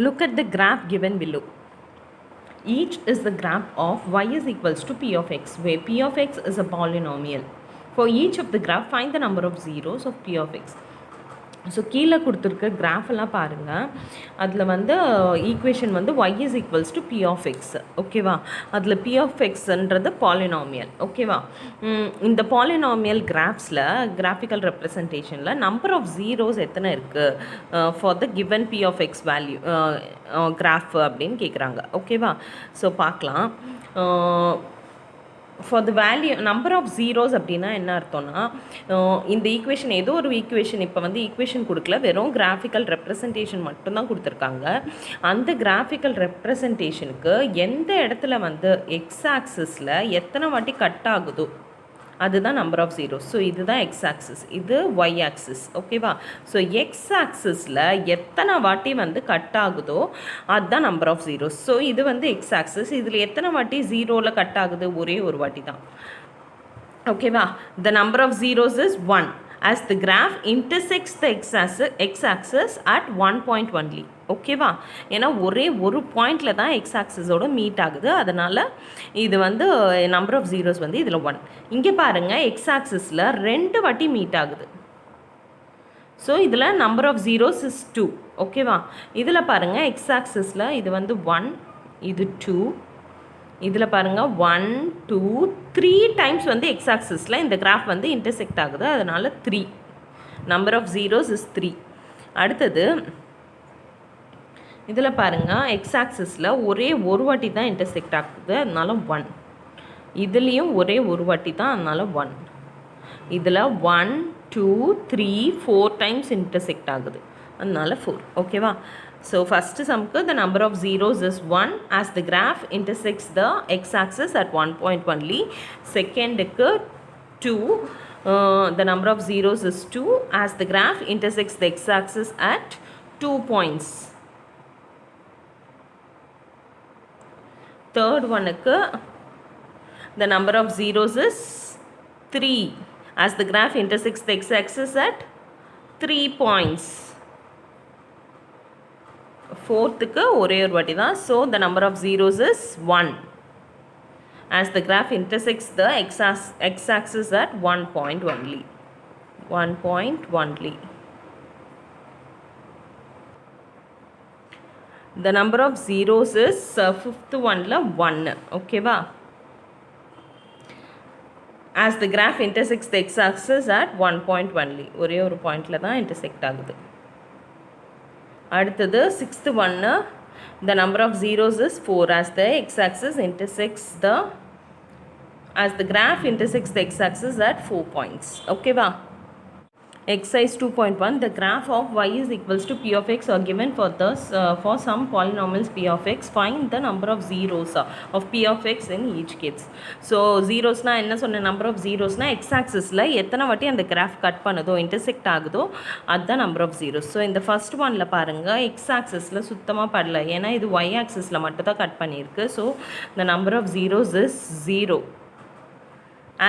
Look at the graph given below. Each is the graph of y is equals to p of x, where p of x is a polynomial. For each of the graph, find the number of zeros of p of x. So கீழே கொடுத்துருக்க கிராஃபெல்லாம் பாருங்கள். அதில் வந்து equation வந்து y is equals to P of X. ஓகேவா? அதில் P of எக்ஸ்ன்றது பாலினாமியல். ஓகேவா? இந்த பாலினாமியல் கிராஃப்ஸில் கிராஃபிக்கல் ரெப்ரசன்டேஷனில் நம்பர் ஆஃப் ஜீரோஸ் எத்தனை இருக்குது for the given P of X value graph அப்படின்னு கேட்குறாங்க. ஓகேவா? ஸோ பார்க்கலாம். For the value number of zeros அப்படின்னா என்ன அர்த்தம்னா, இந்த ஈக்குவேஷன் ஏதோ ஒரு ஈக்குவேஷன் இப்போ வந்து ஈக்குவேஷன் கொடுக்கல, வெறும் கிராஃபிக்கல் ரெப்ரசன்டேஷன் மட்டும்தான் கொடுத்துருக்காங்க. அந்த கிராஃபிக்கல் ரெப்ரசன்டேஷனுக்கு எந்த இடத்துல வந்து எக்ஸ் ஆக்சிஸில் எத்தனை வாட்டி கட் ஆகுதோ அதுதான் நம்பர் ஆஃப் ஜீரோஸ். ஸோ இதுதான் எக்ஸ் ஆக்சிஸ், இது ஒய் ஆக்சிஸ். ஓகேவா? ஸோ எக்ஸ் ஆக்சிஸில் எத்தனை வாட்டி வந்து கட் ஆகுதோ அதுதான் நம்பர் ஆஃப் ஜீரோஸ். ஸோ இது வந்து எக்ஸ் ஆக்சிஸ். இதில் எத்தனை வாட்டி ஜீரோவில் கட் ஆகுது? ஒரே ஒரு வாட்டி தான். ஓகேவா? The number of zeros is 1 as the graph intersects the x-axis at 1 point only. ஓகேவா? ஏன்னா ஒரே ஒரு பாயிண்டில் தான் எக்ஸ் ஆக்சிஸோட மீட் ஆகுது. அதனால் இது வந்து நம்பர் ஆஃப் ஜீரோஸ் வந்து இதில் 1. இங்கே பாருங்கள், எக்ஸ் ஆக்சிஸில் 2 வாட்டி மீட் ஆகுது. ஸோ இதில் நம்பர் ஆஃப் ஜீரோஸ் இஸ் 2. ஓகேவா? இதில் பாருங்கள், எக்ஸ் ஆக்சிஸில் இது வந்து 1, இது 2, இதில் பாருங்கள் 1 2 3 டைம்ஸ் வந்து எக்ஸ் ஆக்சிஸில் இந்த கிராஃப் வந்து இன்டர்செக்ட் ஆகுது. அதனால் 3. Number of zeros is 3. அடுத்தது இதில் பாருங்கள், எக்ஸ் ஆக்சிஸில் ஒரே ஒரு வாட்டி தான் இன்டர்செக்ட் ஆகுது. அதனால 1. இதுலேயும் ஒரே ஒரு வாட்டி தான், அதனால 1. இதில் 1 2 3 4 டைம்ஸ் இன்டர்செக்ட் ஆகுது. அதனால 4. ஓகேவா? ஸோ ஃபஸ்ட்டு சம்க்கு the number of zeros is 1 as the graph intersects the x-axis at 1 point only. செகண்டுக்கு 2, the number of zeros is 2 as the graph intersects the x-axis at 2 points. Third oneக்கு the number of zeros is 3 as the graph intersects the x-axis at 3 points. ஃபோர்த்துக்கு ஒரே ஒரு வாட்டி தான். So the number of zeros is 1 as the graph intersects the x-axis at 1 point only. 1 point only. The number of zeros is fifth oneல 1. ஓகேவா? as the graph intersects the x-axis at 1 point only. ஒரே ஒரு பாயிண்டில் தான் intersect ஆகுது. அடுத்தது sixth ஒன்று, the number of zeros is 4 as the x-axis intersects as the graph intersects the x-axis at 4 points. ஓகேவா? Exercise 2.1, the graph of y is equals to p of x are given for some polynomials p of x. Find the number of zeros of p of x in each case. So zeros என்ன சொன்ன, number of zeros x axisல எத்தனை வாட்டி அந்த graph cut பண்ணுதோ intersect ஆகுதோ அதுதான் number of zeros. So இந்த first ஒன்ல பாருங்க, x axisல சுத்தமாக படல, ஏன்னா இது y axisல மட்டும் தான் கட் பண்ணியிருக்கு. So the number of zeros is 0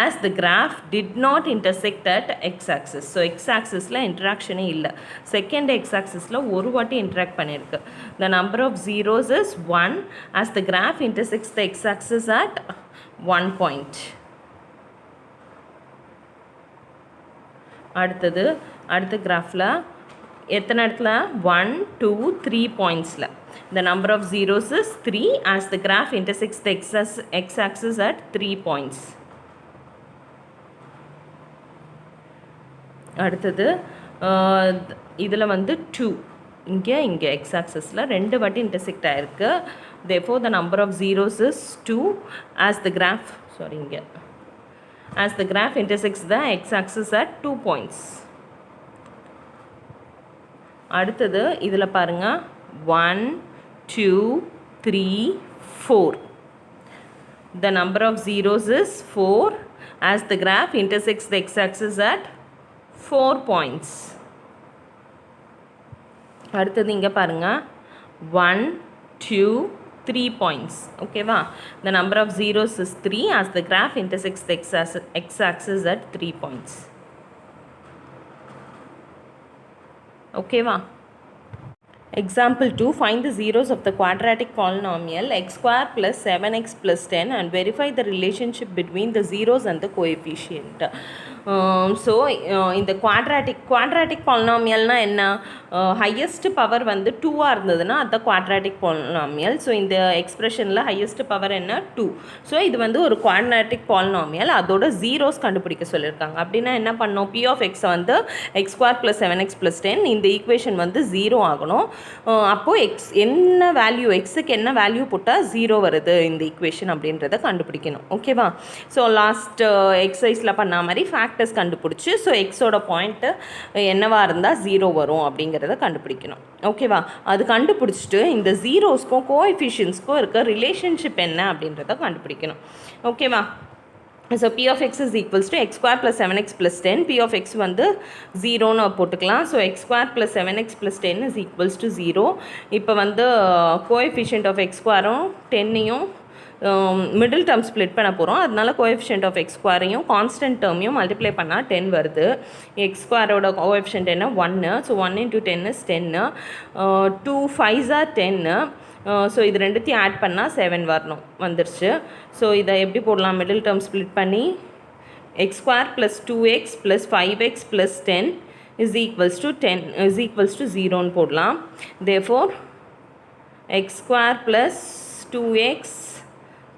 as the graph did not intersect at x-axis. So x-axisல இன்ட்ராக்ஷனே இல்லை. செகண்ட் x-axisல ஒரு வாட்டி இன்ட்ராக்ட் பண்ணியிருக்கு. The number of zeros is 1 as the graph intersects the x-axis at 1 point. அடுத்த கிராஃபில் எத்தனை இடத்துல 1 2 3 பாயிண்ட்ஸில் the number of zeros is 3 as the graph intersects the x-axis at 3 points. அடுத்தது இதில் வந்து 2 இங்கே எக்ஸ் ஆக்சஸில் 2 வாட்டி இன்டர்செக்ட் ஆகிருக்கு. therefore the number of zeros is 2 as the graph intersects the x-axis at 2 points. அடுத்தது இதில் பாருங்கள் 1 2 3 4. the number of zeros is 4 as the graph intersects the x-axis at 4 points. அடுத்தது இங்கே பாருங்கள் 1 2 3 points. ஓகேவா? the number of zeros is 3 as the graph intersects the x-axis at 3 points. ஓகேவா? Example 2, find the zeros of the quadratic polynomial x square plus 7x plus 10 and verify the relationship between the zeros and the coefficient. So இந்த quadratic polynomialனா என்ன, highest power வந்து 2 இருந்ததுன்னா அது quadratic polynomial. So இந்த எக்ஸ்பிரஷனில் highest power என்ன 2. So இது வந்து ஒரு quadratic polynomial, அதோட zeros கண்டுபிடிக்க சொல்லியிருக்காங்க. அப்படின்னா என்ன பண்ணோம், p of x வந்து x square plus 7x plus 10 இந்த ஈக்குவேஷன் வந்து 0 ஆகணும். அப்போது எக்ஸ் என்ன வேல்யூ, எக்ஸுக்கு என்ன வேல்யூ போட்டால் 0 வருது இந்த ஈக்குவேஷன் அப்படின்றத கண்டுபிடிக்கணும். ஓகேவா? ஸோ லாஸ்ட் எக்ஸசைஸில் பண்ண மாதிரி ஃபேக்டர்ஸ் கண்டுபிடிச்சி, ஸோ எக்ஸோட பாயிண்ட்டு என்னவாக இருந்தால் 0 வரும் அப்படிங்கிறத கண்டுபிடிக்கணும். ஓகேவா? அது கண்டுபிடிச்சிட்டு இந்த ஜீரோஸ்க்கும் கோஎஃபிஷியன்ஸ்க்கும் இருக்க ரிலேஷன்ஷிப் என்ன அப்படின்றத கண்டுபிடிக்கணும். ஓகேவா? So p of x is equals to x square plus 7x plus 10. p of x வந்து 0ன்னு போட்டுக்கலாம். So x square plus 7x plus 10 is equals to 0. இப்போ வந்து கோஎஃபிஷியன்ட் ஆஃப் x ஸ்கொயரும் 10ஐயும் மிடில் டேர்ம் ஸ்ப்ளிட் பண்ண போகிறோம். அதனால கோஎஃபிஷியன்ட் ஆஃப் எக்ஸ் ஸ்கொயரையும் கான்ஸ்டன்ட் டேர்மையும் மல்டிப்ளை பண்ணால் 10 வருது. எக்ஸ் ஸ்கொயரோட கோஎஃபிஷியன்ட் என்ன 1. So 1 into 10 is 10. 2 5s are 10. So இது ரெண்டுத்தையும் ஆட் பண்ணால் 7 வரணும், வந்துருச்சு. ஸோ இதை எப்படி போடலாம், மிடில் டேர்ம் ஸ்ப்ளிட் பண்ணி X square plus 2x plus 5x plus 10 is equals to 0ன்னு போடலாம். therefore x square plus 2x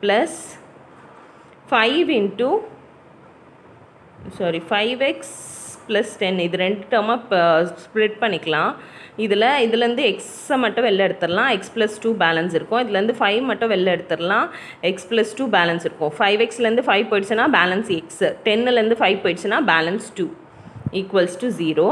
plus 5x plus 10 இது ரெண்டு டேர்மாக ஸ்ப்ளிட் பண்ணிக்கலாம். இதுலேருந்து எக்ஸை மட்டும் வெளில எடுத்துடலாம், எக்ஸ் ப்ளஸ் 2 பேலன்ஸ் இருக்கும். இதுலேருந்து 5 மட்டும் வெளில எடுத்துடலாம், எக்ஸ் ப்ளஸ் 2 பேலன்ஸ் இருக்கும். 5xலேருந்து 5 போயிடுச்சுன்னா பேலன்ஸ் எக்ஸ், 10லேருந்து 5 போயிடுச்சுன்னா பேலன்ஸ் 2 ஈக்குவல்ஸ் டு 0.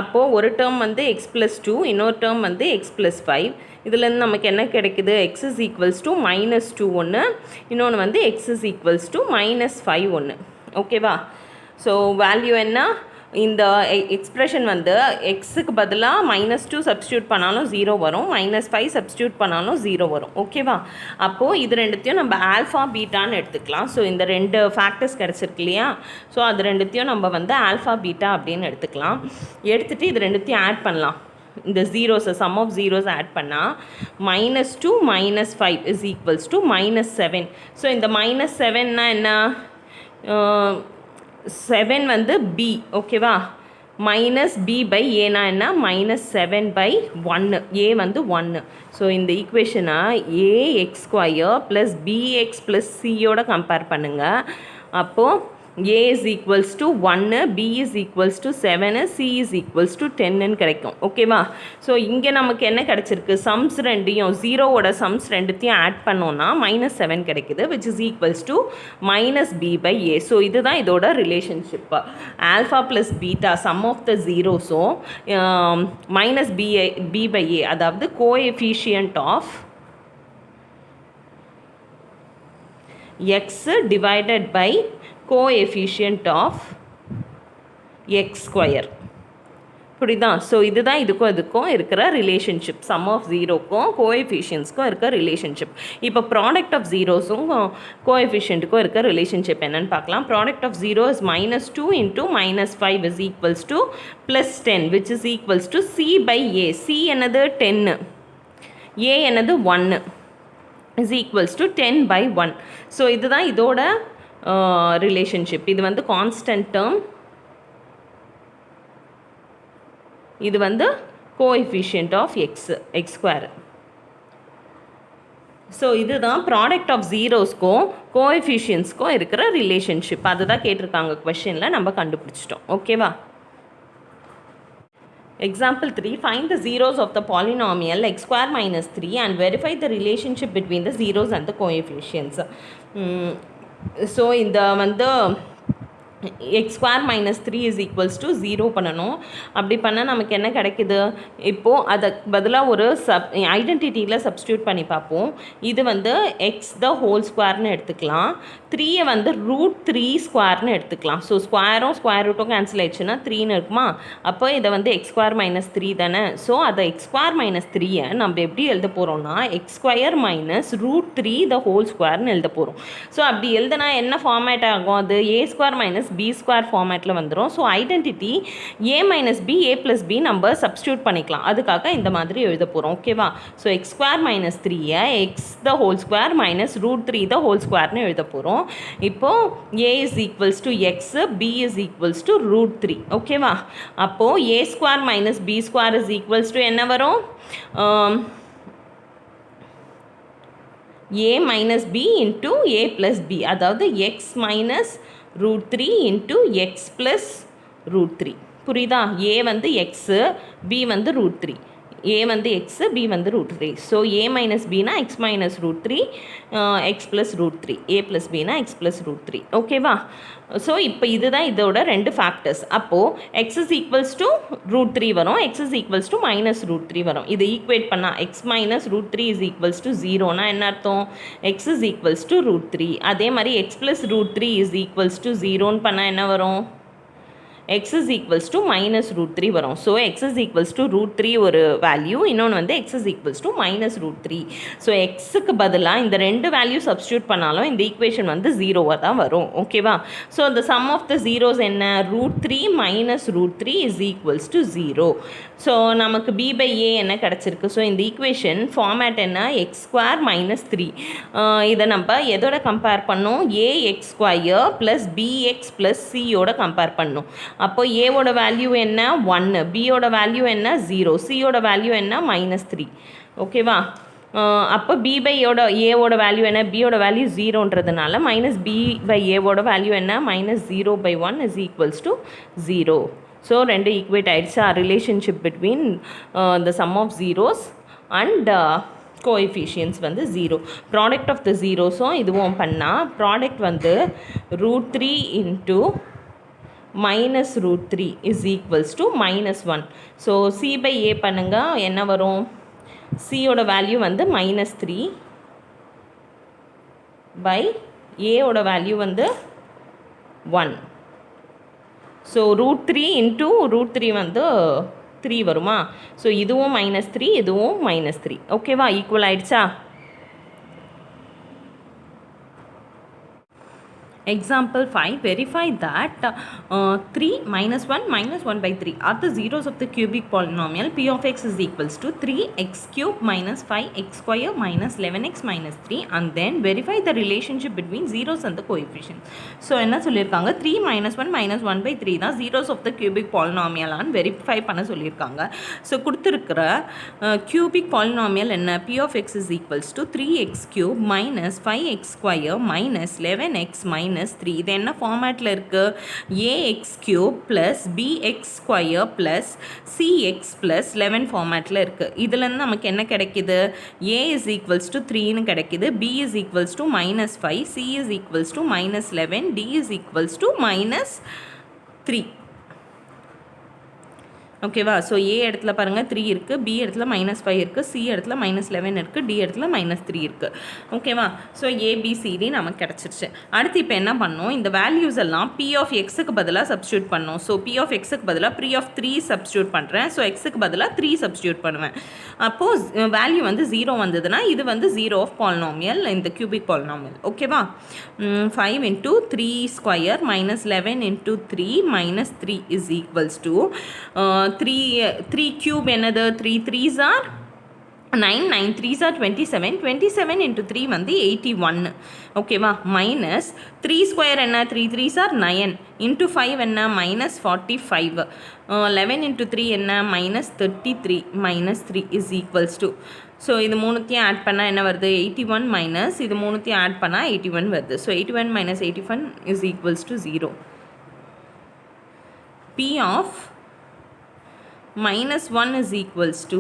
அப்போது ஒரு டேர்ம் வந்து எக்ஸ் ப்ளஸ் 2, இன்னொரு டேர்ம் வந்து எக்ஸ் ப்ளஸ் 5. இதுலேருந்து நமக்கு என்ன கிடைக்குது, எக்ஸ் இஸ் ஈக்குவல்ஸ் டு -2 ஒன்று, இன்னொன்று வந்து எக்ஸ் இஸ் ஈக்குவல்ஸ் டு -5 ஒன்று. ஓகேவா? ஸோ வேல்யூ என்ன, இந்த எக்ஸ்ப்ரெஷன் வந்து எக்ஸுக்கு பதிலாக -2 சப்ஸ்டியூட் பண்ணாலும் 0 வரும், -5 சப்ஸ்டியூட் பண்ணாலும் 0 வரும். ஓகேவா? அப்போது இது ரெண்டுத்தையும் நம்ம ஆல்ஃபா பீட்டான்னு எடுத்துக்கலாம். ஸோ இந்த ரெண்டு ஃபேக்டர்ஸ் கிடச்சிருக்கு இல்லையா, ஸோ அது ரெண்டுத்தையும் நம்ம வந்து ஆல்ஃபா பீட்டா அப்படின்னு எடுத்துக்கலாம். எடுத்துகிட்டு இது ரெண்டுத்தையும் ஆட் பண்ணலாம். இந்த ஜீரோஸை சம் ஆஃப் ஜீரோஸ் ஆட் பண்ணால் -2 -5 is equals to -7. ஸோ இந்த -7னா என்ன, 7 வந்து b. ஓகேவா? மைனஸ் b பை ஏனா என்ன, -7/1. a வந்து 1. ஸோ இந்த ஈக்குவேஷனை ax² ப்ளஸ் bx ப்ளஸ் c-யோட கம்பேர் பண்ணுங்கள். அப்போது a is equals to 1, b is equals to 7, c is equals to 10ன்னு கிடைக்கும். ஓகேவா? ஸோ இங்கே நமக்கு என்ன கிடச்சிருக்கு, சம்ஸ் ரெண்டையும் ஜீரோவோட சம்ஸ் ரெண்டுத்தையும் ஆட் பண்ணோன்னா -7 கிடைக்குது, which is equals to -b/a. So இதுதான் இதோட relationship. Alpha plus beta sum of the ஜீரோஸும் -b/a, அதாவது coefficient of x divided by coefficient of x square. புரியுதா? ஸோ இதுதான் இதுக்கும் இருக்கிற ரிலேஷன்ஷிப், சம் ஆஃப் ஜீரோக்கும் கோஎஃபிஷியன்ஸ்க்கும் இருக்க ரிலேஷன்ஷிப். இப்போ ப்ராடக்ட் ஆஃப் ஜீரோஸும் கோஎஃபிஷியன்ட்டுக்கும் இருக்க ரிலேஷன்ஷிப் என்னென்னு பார்க்கலாம். Product of zero is -2 into -5 is equals to +10, which is equals to c/a. c என்னது 10, a என்னது 1 is equals to 10/1. ஸோ இதுதான் இதோட ரிலேஷன்ஷிப். இது வந்து கான்ஸ்டன்ட் டேர்ம், இது வந்து coefficient of x square. So இதுதான் ப்ராடக்ட் ஆஃப் ஜீரோஸ்க்கும் கோஎஃபிஷியன்ஸ்க்கும் இருக்கிற ரிலேஷன்ஷிப். அதுதான் கேட்டிருக்காங்க கொஷனில், நம்ம கண்டுபிடிச்சிட்டோம். ஓகேவா? Example 3, find the zeros of the polynomial x square minus 3 and verify the relationship between the zeros and the coefficients. So இந்த வந்து x square minus 3 is equals to 0 பண்ணணும். அப்படி பண்ணால் நமக்கு என்ன கிடைக்குது, இப்போது அதை பதிலாக ஒரு ஐடென்டிட்டியில் சப்ஸ்டியூட் பண்ணி பார்ப்போம். இது வந்து எக்ஸ் த ஹோல் ஸ்கொயர்னு எடுத்துக்கலாம், 3 வந்து √3² எடுத்துக்கலாம். ஸோ ஸ்கொயரும் ஸ்கொயர் ரூட்டும் கேன்சல் ஆயிடுச்சுன்னா 3ன்னு இருக்குமா, அப்போ இதை வந்து x square minus 3 தானே. ஸோ அதை x square minus 3-ஐ நம்ம எப்படி எழுத போகிறோம்னா x square minus √3 the whole squareன்னு எழுத போகிறோம். ஸோ அப்படி எழுதுனா என்ன ஃபார்மேட் ஆகும், அது a² minus minus B square ஃபார்மேட்டில் வந்துடும். So identity A minus B A plus B நம்ம சப்ஸ்டியூட் பண்ணிக்கலாம். அதுக்காக இந்த மாதிரி எழுத போகிறோம். ஓகேவா? ஸோ எக்ஸ் ஸ்கொயர் மைனஸ் த்ரீயை X the whole square minus root three the whole ஸ்கொயர்னு எழுத போகிறோம். இப்போது A is equals to X, B is equals to root three. ஓகேவா? அப்போது A square minus B square is equals to என்ன வரும்? a minus b into a plus b, அதாவது x minus root 3 into x plus root 3. புரியுதா? a வந்து x, b வந்து root 3. a வந்து x, b வந்து root 3. So a minus b னா x minus root 3, x plus root 3. a plus b னா x plus root 3. ஓகேவா? So இப்போ இதுதான் இதோட ரெண்டு ஃபேக்டர்ஸ். அப்போது x is equals to root 3 வரும், x is equals to minus root 3 வரும். இதை ஈக்குவேட் பண்ணால் x minus root 3 is equals to 0னா என்ன அர்த்தம்? x is equals to root 3. அதே மாதிரி x plus root 3 is equals to 0ன்னு பண்ணால் என்ன வரும்? x is equals to minus root 3 வரும். So x is equals to root 3 ஒரு வேல்யூ, இன்னொன்று வந்து x is equals to minus root 3. So எக்ஸுக்கு பதிலாக இந்த ரெண்டு வேல்யூ சப்ஸ்டியூட் பண்ணாலும் இந்த ஈக்குவேஷன் வந்து ஜீரோவாக தான் வரும். ஓகேவா? So the sum of the zeros என்ன? root 3 minus root 3 is equals to 0. So நமக்கு b by a என்ன கிடச்சிருக்கு? ஸோ இந்த ஈக்குவேஷன் ஃபார்மேட் என்ன? X square minus 3. இதை நம்ம எதோட கம்பேர் பண்ணோம்? ax square plus bx plus சியோட கம்பேர் பண்ணோம். அப்போ ஏவோட வேல்யூ என்ன? 1, பியோட வேல்யூ என்ன? 0, சியோட வேல்யூ என்ன? -3. ஓகேவா? அப்போ பி பை ஏவோட வேல்யூ என்ன? பியோட வேல்யூ 0ன்றதுனால மைனஸ் பி பை ஏவோட வேல்யூ என்ன? -0/1 இஸ் ஈக்குவல்ஸ் டு 0. ஸோ ரெண்டு ஈக்குவேட் ஆயிடுச்சா? Relationship between the sum of zeros and coefficients வந்து 0. ப்ராடக்ட் ஆஃப் த ஜீரோஸும் இதுவும் பண்ணால் ப்ராடக்ட் வந்து √3 into minus root 3 is equals to -1. So c by a பண்ணுங்க, என்ன வரும்? c ஓட வேல்யூ வந்து -3 by a ஓட வேல்யூ வந்து 1. ஸோ √3 into √3 வந்து 3 வருமா? ஸோ இதுவும் -3, இதுவும் -3. ஓகேவா? ஈக்குவல் ஆயிடுச்சா? Example 5, verify that 3 minus 1 minus 1 by 3 are the zeros of the cubic polynomial p of x is equals to 3x cube minus 5x square minus 11x minus 3, and then verify the relationship between zeros and the coefficients. So என்ன சொல்லியிருக்காங்க? 3 minus 1 minus 1 by 3 தான் zeros of the cubic polynomial on verify பண்ண சொல்லியிருக்காங்க. So கொடுத்துருக்கிற cubic polynomial என்ன? p of x is equals to 3x cube minus 5x square minus 11x minus 3. இது என்ன ஃபார்மேட்டில் இருக்குது? ax cube plus bx square plus cx plus 11 ஃபார்மேட்டில் இருக்குது. இதுலேருந்து நமக்கு என்ன கிடைக்கிது? a is equals to 3ன்னு கிடைக்கிது, b is equals to -5, c is equals to -11, d is equals to -3. ஓகேவா? ஸோ ஏ இடத்துல பாருங்கள் 3 இருக்குது, பி இடத்துல -5 இருக்குது, சி இடத்துல -11 இருக்குது, டி இடத்துல -3 இருக்குது. ஓகேவா? ஸோ ஏபிசிடி நமக்கு கிடச்சிருச்சு. அடுத்து இப்போ என்ன பண்ணோம்? இந்த வேல்யூஸ் எல்லாம் பி ஆஃப் எக்ஸுக்கு பதிலாக சப்ஸ்டியூட் பண்ணோம். ஸோ பி ஆஃப் எக்ஸுக்கு பதிலாக பி ஆஃப் 3 சப்ஸ்டியூட் பண்ணுறேன். ஸோ எக்ஸுக்கு பதிலாக 3 சப்ஸ்டியூட் பண்ணுவேன். அப்போது வேல்யூ வந்து 0 வந்ததுன்னா இது வந்து 0 ஆஃப் பாலினாமியல், இந்த கியூபிக் பாலினாமியல். ஓகேவா? 5 into 3 square minus 11 into 3 minus 3 is equals to 3 cube என்னது? 3 3s are 9, 9 3s are 27, 27 into 3 வந்து 81. ஓகேவா? மைனஸ் 3 ஸ்கொயர் என்ன? 3 3s are 9 into 5 என்ன? -45. 11 into 3 என்ன? -33 minus 3 is equals to. So இது மூணுத்தையும் ஆட் பண்ணால் என்ன வருது? 81 மைனஸ் இது மூணுத்தையும் ஆட் பண்ணால் 81 வருது. So 81 minus 81 is equals to 0. P of -1 is equals to,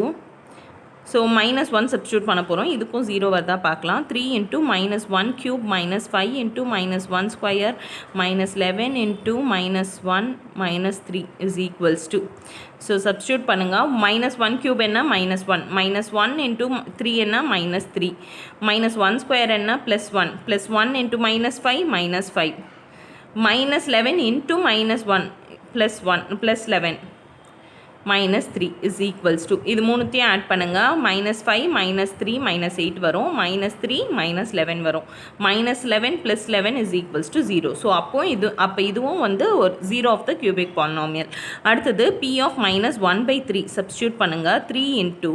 so -1 substitute பண்ண போகிறோம். இதுக்கும் 0 வருதா பார்க்கலாம். 3 into -1 cube minus 5 into -1 square minus 11 into -1 minus 3 is equals to. So substitute பண்ணுங்கள். -1 cube என்ன? -1, -1 into 3 என்ன? -3, -1 square என்ன? +1, +1 into -5 -5, -11 into -1 +1 +11 minus 3 is equals to இது மூணுத்தையும் ஆட் பண்ணுங்க minus 5 minus 3 minus 8 வரும் minus 3 minus 11 வரும் minus 11 plus 11 is equals to 0 so அப்போ இதுவும் வந்து ஒரு 0 of the cubic polynomial. அடுத்தது p of minus 1 by 3 substitute பண்ணுங்க 3 into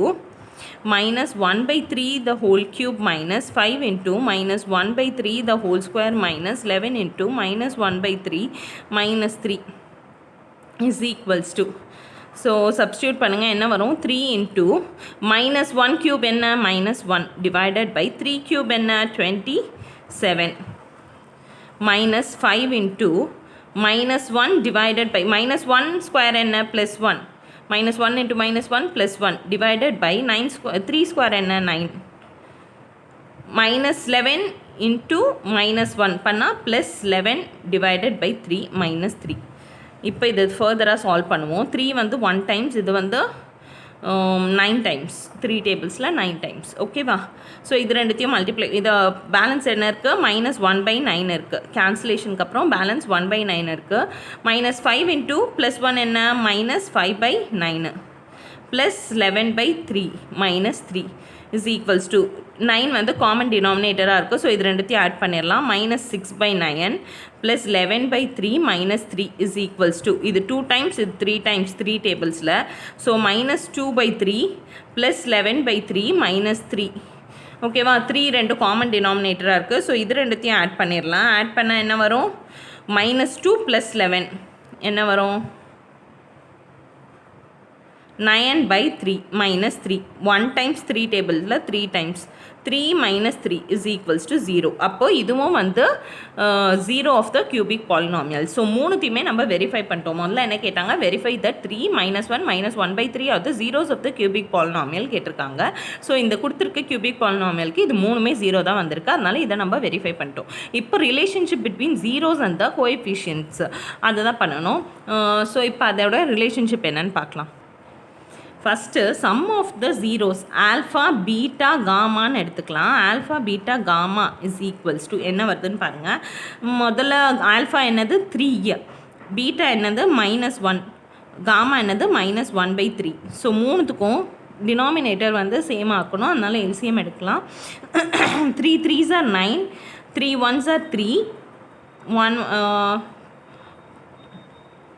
minus 1 by 3 the whole cube minus 5 into minus 1 by 3 the whole square minus 11 into minus 1 by 3 minus 3 is equals to so substitute பண்ணுங்கள் என்ன வரும் 3 into minus 1 cube என்ன minus 1 divided by 3 cube என்ன 27 minus 5 into minus 1 divided by minus 1 square என்ன plus 1 minus 1 into minus 1 plus 1 divided by 3 square என்ன 9 minus 11 into minus 1 பண்ணால் plus 11 divided by 3 minus 3. இப்போ இது ஃபர்தராக சால்வ் பண்ணுவோம் 3 வந்து 1 டைம்ஸ் இது வந்து 9 டைம்ஸ் 3 டேபிள்ஸில் 9 டைம்ஸ் ஓகேவா ஸோ இது ரெண்டுத்தையும் மல்டிப்ளை இதை பேலன்ஸ் என்ன இருக்குது minus 1 by 9 இருக்குது கேன்சலேஷனுக்கு அப்புறம் பேலன்ஸ் 1 by 9 இருக்குது minus 5 into plus 1 என்ன minus 5 by 9 plus 11 by 3 minus 3 is equals to 9 வந்து காமன் டினாமினேட்டராக இருக்குது ஸோ இது ரெண்டுத்தையும் ஆட் பண்ணிடலாம் minus 6 by 9 plus 11 by 3 minus 3 is equals to இது 2 times இது 3 times 3 டேபிள்ஸில் so minus 2 by 3 plus 11 by 3 minus 3 ஓகேவா 3 ரெண்டு காமன் டினாமினேட்டராக இருக்குது ஸோ இது ரெண்டுத்தையும் ஆட் பண்ணிடலாம் ஆட் பண்ணால் என்ன வரும் minus 2 plus 11 என்ன வரும் 9 by 3 minus 3 1 times 3 டேபிளில் 3 times 3 minus 3 is equals to 0 அப்போ இதுவும் வந்து 0 of the cubic polynomial so மூணுத்தையுமே நம்ம வெரிஃபை பண்ணிட்டோம் முதல்ல என்ன கேட்டாங்க verify that 3 minus 1 minus 1 by 3 are the zeros of the cubic polynomial கேட்டிருக்காங்க ஸோ இந்த கொடுத்துருக்க cubic polynomialக்கு இது மூணுமே 0 தான் வந்திருக்கு அதனால இதை நம்ம வெரிஃபை பண்ணிட்டோம் இப்போ relationship between zeros and the coefficients அதை தான் பண்ணணும் ஸோ இப்போ அதோட ரிலேஷன்ஷிப் என்னன்னு பார்க்கலாம் first sum of the zeros alpha beta காமான்னு எடுத்துக்கலாம் alpha beta gamma is equals to என்ன வருதுன்னு பாருங்கள் முதல்ல ஆல்ஃபா என்னது 3 பீட்டா என்னது -1 காமா என்னது -1/3 ஸோ மூணுத்துக்கும் டினாமினேட்டர் வந்து சேம் ஆக்கணும் அதனால் எல்சிஎம் எடுக்கலாம் 3 3s are 9 3 1s are 3 1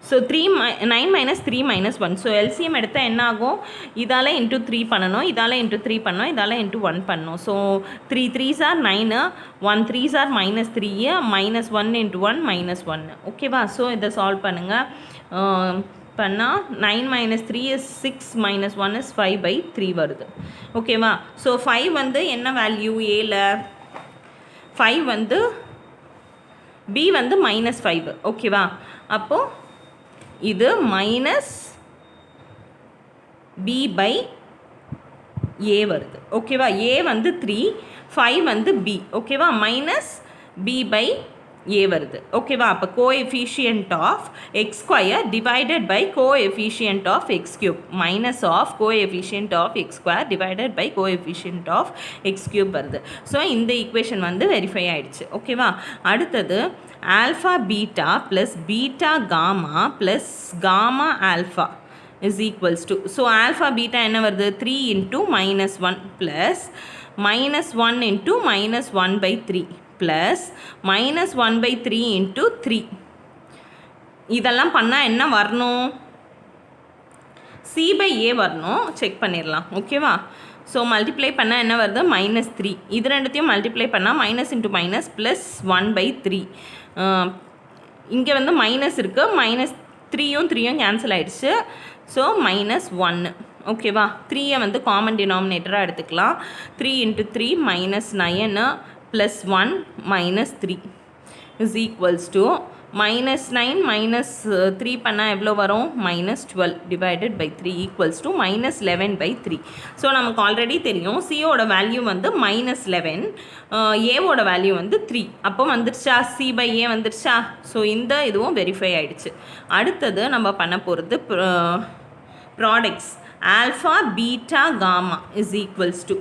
so 9 minus 3 minus 1 so LCM எடுத்தால் என்ன ஆகும் இதால் இன்ட்டு 3 பண்ணணும் இதால் இன்ட்டு 3 பண்ணணும் இதால் இன்ட்டு 1 பண்ணணும் so 3 3s are 9 1 3s are -3 -1 into 1 -1 ஓகேவா ஸோ இதை சால்வ் பண்ணுங்கள் பண்ணால் 9 minus 3 is 6 minus 1 is 5/3 வருது ஓகேவா ஸோ 5 வந்து என்ன வேல்யூ ஏல 5 வந்து b வந்து -5 ஓகேவா அப்போது இது மைனஸ் b by a வருது ஓகேவா a வந்து 3 5 வந்து b ஓகேவா மைனஸ் b by a வருது ஓகேவா அப்போ coefficient of x square divided by coefficient of x cube minus of coefficient of x square divided by coefficient of x cube வருது so இந்த ஈக்குவேஷன் வந்து வெரிஃபை ஆகிடுச்சு ஓகேவா அடுத்தது alpha beta plus beta gamma plus gamma alpha is equals to so alpha beta என்ன வருது 3 into -1 plus -1 into -1/3 plus -1/3 into 3 இதெல்லாம் பண்ணால் என்ன வரணும் c/a வரணும் செக் பண்ணிடலாம் ஓகேவா ஸோ மல்டிப்ளை பண்ணால் என்ன வருது -3 இது ரெண்டுத்தையும் மல்டிப்ளை பண்ணால் மைனஸ் இன்ட்டு மைனஸ் ப்ளஸ் 1/3 இங்கே வந்து மைனஸ் இருக்குது -3யும் 3யும் கேன்சல் ஆகிடுச்சு ஸோ -1 ஓகேவா 3யை வந்து காமன் டினாமினேட்டராக எடுத்துக்கலாம் 3 into 3 -9 plus 1 -3 is equals to -9 -3 பண்ணால் எவ்வளோ வரும் -12 divided by 3 equals to -11/3 so நமக்கு ஆல்ரெடி தெரியும் சியோட வேல்யூ வந்து -11 ஏவோட வேல்யூ வந்து 3 அப்போ வந்துருச்சா c/a வந்துருச்சா ஸோ இந்த இதுவும் வெரிஃபை ஆகிடுச்சு அடுத்தது நம்ம பண்ண போகிறது products alpha beta gamma is equals to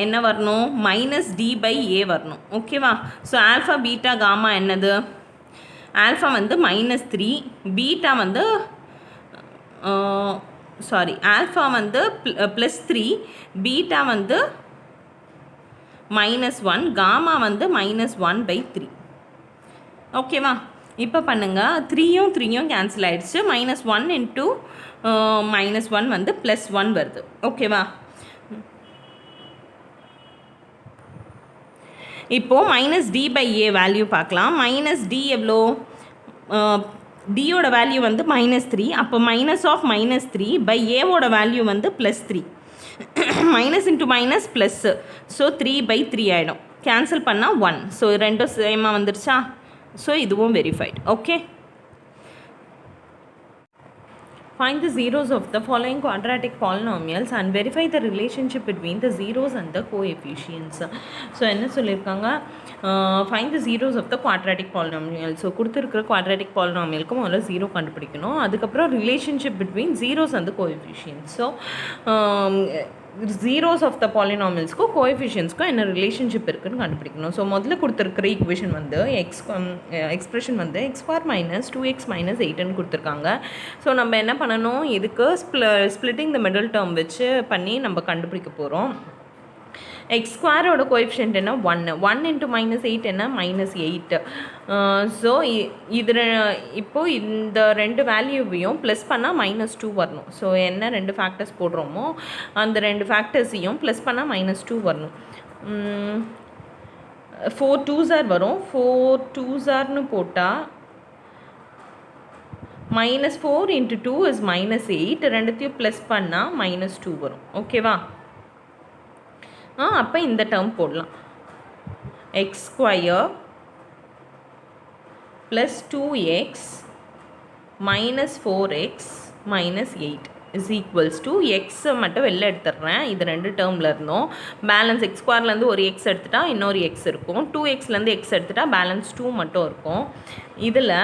என்ன வரணும் -d/a வரணும் ஓகேவா ஸோ ஆல்ஃபா பீட்டா காமா என்னது ஆல்ஃபா வந்து -3 பீட்டா வந்து சாரி ஆல்ஃபா வந்து +3, பீட்டா வந்து -1, காமா வந்து -1/3. ஓகேவா? இப்போ பண்ணுங்கள், 3யும் 3யும் கேன்சல் ஆகிடுச்சு. -1 இன்ட்டு -1 வந்து +1 வருது. ஓகேவா? இப்போது -d/a வேல்யூ பார்க்கலாம். -d எவ்வளோ? டியோட வேல்யூ வந்து -3. அப்போ -3/a வேல்யூ வந்து +3. Minus into minus plus. So 3/3 ஆகிடும். கேன்சல் பண்ணால் 1. ஸோ ரெண்டும் சேமாக வந்துருச்சா? ஸோ இதுவும் verified. Okay. Find the zeros of the following quadratic polynomials and verify the relationship between the zeros and the coefficients. So என்ன சொல்லியிருக்காங்க? Find the zeros of the quadratic polynomial. So கொடுத்துருக்கிற quadratic polynomialக்கு முதல்ல zero கண்டுபிடிக்கணும். அதுக்கப்புறம் relationship between zeros and coefficients. So zeros of the பாலினாமியல்ஸ்க்கும் கோஎஃபிஷியன்ஸ்க்கும் என்ன ரிலேஷன்ஷிப் இருக்குதுன்னு கண்டுபிடிக்கணும். ஸோ முதல்ல கொடுத்துருக்கிற ஈக்குவேஷன் வந்து எக்ஸ்பிரஷன் வந்து x² - 2x - 8ன்னு கொடுத்துருக்காங்க. ஸோ நம்ம என்ன பண்ணணும், இதுக்கு ஸ்ப்ளிட்டிங் த மிடில் டேர்ம் வச்சு பண்ணி நம்ம கண்டுபிடிக்க போகிறோம். x² கோஎஃபிஷியன்ட் என்ன? 1. 1 இன்ட்டு -8 என்ன? -8. ஸோ இது இப்போது இந்த ரெண்டு வேல்யூவையும் ப்ளஸ் பண்ணால் -2 வரணும். ஸோ என்ன ரெண்டு ஃபேக்டர்ஸ் போடுறோமோ அந்த ரெண்டு ஃபேக்டர்ஸையும் ப்ளஸ் பண்ணால் -2 வரணும். 4 2s வரும். 4 2s போட்டால் -4 இன்ட்டு 2 இஸ் -8. ரெண்டுத்தையும் ப்ளஸ் பண்ணால் -2 வரும். ஓகேவா? அப்போ இந்த டேர்ம் போடலாம். x² + 2x - 4x - 8 is equals to எக்ஸை மட்டும் வெளில எடுத்துடுறேன். இது ரெண்டு டேர்மில் இருந்தோம். பேலன்ஸ் x²லேருந்து ஒரு எக்ஸ் எடுத்துட்டா இன்னொரு எக்ஸ் இருக்கும். 2xலேருந்து எக்ஸ் எடுத்துட்டா பேலன்ஸ் 2 மட்டும் இருக்கும். இதில்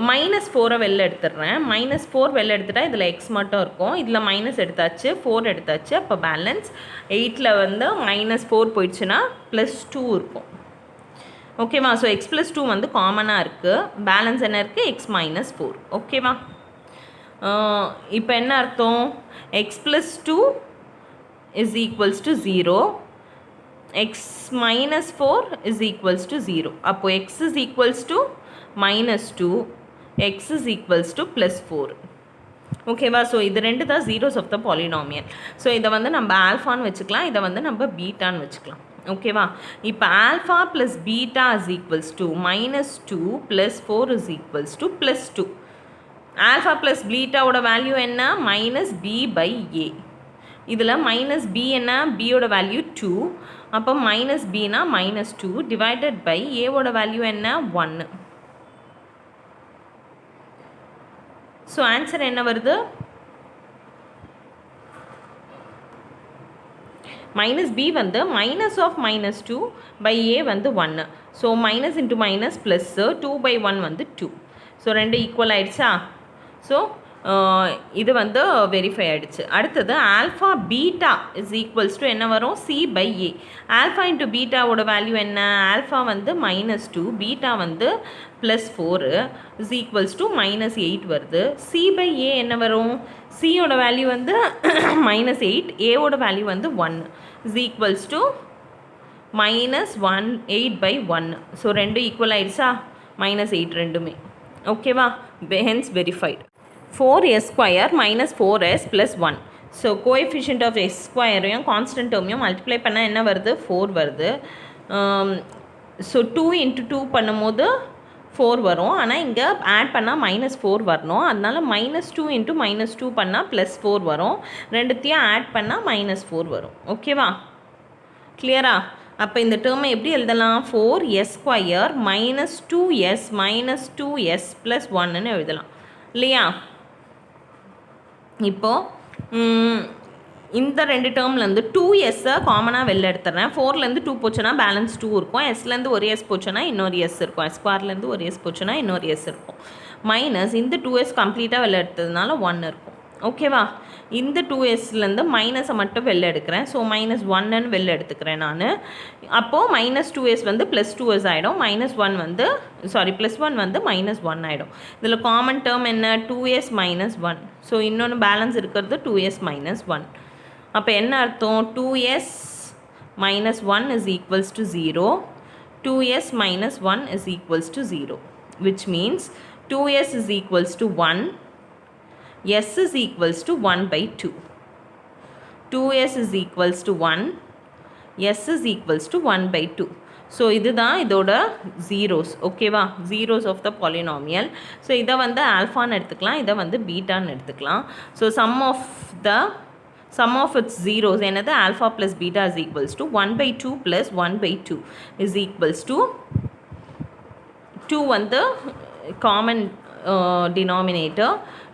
-4 வெளில எடுத்துடுறேன். -4 வெளில எடுத்துட்டா இதில் எக்ஸ் மட்டும் இருக்கும். இதில் மைனஸ் எடுத்தாச்சு, 4 எடுத்தாச்சு. அப்போ பேலன்ஸ் 8ல் வந்து -4 போயிடுச்சுன்னா +2 இருக்கும். ஓகேவா? ஸோ x + 2 வந்து காமனாக இருக்குது. பேலன்ஸ் என்ன இருக்குது? x - 4. ஓகேவா? இப்போ என்ன அர்த்தம்? x + 2 is equals to 0, x - 4 is equals to 0. அப்போது x is equals to -2, x is equals to +4. ஓகேவா? ஸோ இது ரெண்டு தான் zeros of the polynomial. So இதை வந்து நம்ம ஆல்ஃபான்னு வச்சுக்கலாம், இதை வந்து நம்ம பீட்டான்னு வச்சுக்கலாம். ஓகேவா? இப்போ alpha plus beta is equals to -2 + 4 is equals to +2. Alpha plus பீட்டாவோட வேல்யூ என்ன? -b/a. இதில் -b என்ன? பியோட வேல்யூ 2. அப்போ -bனா -2 டிவைடட் பை ஏவோட வேல்யூ என்ன? 1. ஸோ ஆன்சர் என்ன வருது? -b வந்து -2/a வந்து 1. So minus into minus plus 2/1 வந்து 2. ஸோ ரெண்டு ஈக்குவல் ஆகிடுச்சா? ஸோ இது வந்து வெரிஃபை ஆகிடுச்சு. அடுத்தது alpha beta is equals to என்ன வரும்? c/a. ஆல்ஃபா இன்ட்டு பீட்டாவோட வேல்யூ என்ன? ஆல்ஃபா வந்து -2, பீட்டா வந்து +4 இஸ் ஈக்குவல்ஸ் டு -8 வருது. c/a என்ன வரும்? சியோட வேல்யூ வந்து -8, ஏவோட வேல்யூ வந்து 1 இஸ் ஈக்குவல்ஸ் டு -8/1. ஸோ ரெண்டு ஈக்குவல் ஆகிடுச்சா? -8 ரெண்டுமே. ஓகேவா? Hence verified. 4s² - 4s + 1. So coefficient of s² constant டேர்மையும் மல்டிப்ளை பண்ணால் என்ன வருது? 4 வருது. ஸோ 2 × 2 பண்ணும்போது 4 வரும். ஆனால் இங்கே ஆட் பண்ணால் -4 வரணும். அதனால் -2 × -2 பண்ணால் +4 வரும். ரெண்டுத்தையும் ஆட் பண்ணால் -4 வரும். ஓகேவா? கிளியரா? அப்போ இந்த டேர்மை எப்படி எழுதலாம்? 4s² - 2s - 2s + 1ன்னு எழுதலாம் இல்லையா? இப்போது இந்த ரெண்டு டேர்ம்லேருந்து 2s காமனாக வெளில எடுத்துறேன். 4லேருந்து 2 போச்சுன்னா பேலன்ஸ் 2 இருக்கும். எஸ்லேருந்து ஒரு எஸ் போச்சுன்னா இன்னொரு எஸ் இருக்கும். s²லேருந்து ஒரு எஸ் போச்சுன்னா இன்னொரு எஸ் இருக்கும். மைனஸ் இந்த 2s கம்ப்ளீட்டாக வெளில எடுத்ததுனால 1 இருக்கும். ஓகேவா? இந்த 2sலேருந்து மைனஸை மட்டும் வெளில எடுக்கிறேன். ஸோ -1ன்னு வெளில எடுத்துக்கிறேன் நான். அப்போது -2s வந்து +2s ஆகிடும். -1 வந்து +1 வந்து -1 ஆகிடும். இதில் காமன் டேர்ம் என்ன? 2s - 1. ஸோ இன்னொன்று பேலன்ஸ் இருக்கிறது 2s - 1. அப்போ என்ன அர்த்தம்? 2s - 1 is equals to 0. 2s - 1 is equals to 0. Which means 2s is equals to 1. S is equals to 1 by 2. 2s is equals to 1. S is equals to 1 by 2. So இதுதான் இதோட zeros. ஓகேவா? Zeros of the polynomial. So இதை வந்து ஆல்ஃபான்னு எடுத்துக்கலாம், இதை வந்து பீட்டான்னு எடுத்துக்கலாம். So sum of its zeros என்னது? alpha plus beta is equals to 1 by 2 plus 1 by 2 is equals to 2 வந்து common denominator.